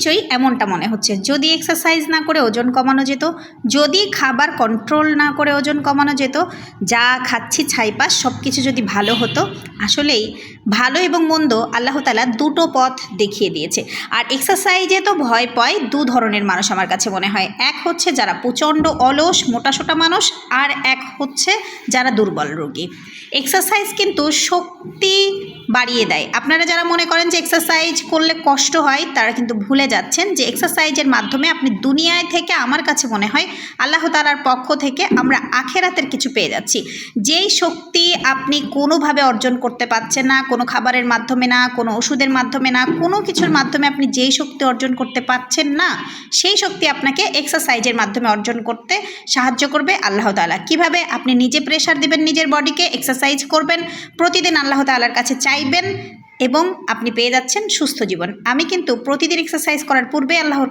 নিশ্চয়ই এমনটা মনে হচ্ছে, যদি এক্সারসাইজ না করে ওজন কমানো যেত, যদি খাবার কন্ট্রোল না করে ওজন কমানো যেত, যা খাচ্ছি ছাইপাস সব কিছু যদি ভালো হতো। আসলেই ভালো এবং মন্দ আল্লাহ তাআলা দুটো পথ দেখিয়ে দিয়েছে। আর এক্সারসাইজে তো ভয় পায় দু ধরনের মানুষ আমার কাছে মনে হয়। এক হচ্ছে যারা প্রচণ্ড অলস মোটাসোটা মানুষ, আর এক হচ্ছে যারা দুর্বল রোগী। এক্সারসাইজ কিন্তু শক্তি বাড়িয়ে দেয়। আপনারা যারা মনে করেন যে এক্সারসাইজ করলে কষ্ট হয়, তারা কিন্তু ভুলে যাচ্ছেন যে এক্সারসাইজের মাধ্যমে আপনি দুনিয়ায় থেকে, আমার কাছে মনে হয় আল্লাহ তাআলার পক্ষ থেকে আমরা আখেরাতের কিছু পেয়ে যাচ্ছি। যেই শক্তি আপনি কোনোভাবে অর্জন করতে পারছেন না, কোনো খাবারের মাধ্যমে না, কোনো ওষুধের মাধ্যমে না, কোনো কিছুর মাধ্যমে আপনি যেই শক্তি অর্জন করতে পারছেন না, সেই শক্তি আপনাকে এক্সারসাইজের মাধ্যমে অর্জন করতে সাহায্য করবে আল্লাহ তাআলা। কীভাবে? আপনি নিজে প্রেশার দিবেন নিজের বডিকে, এক্সারসাইজ করবেন, প্রতিদিন আল্লাহ তাআলার কাছে চাইবেন এবং আপনি পেয়ে যাচ্ছেন সুস্থ জীবন। আমি কিন্তু প্রতিদিন এক্সারসাইজ করার পূর্বে আল্লাহ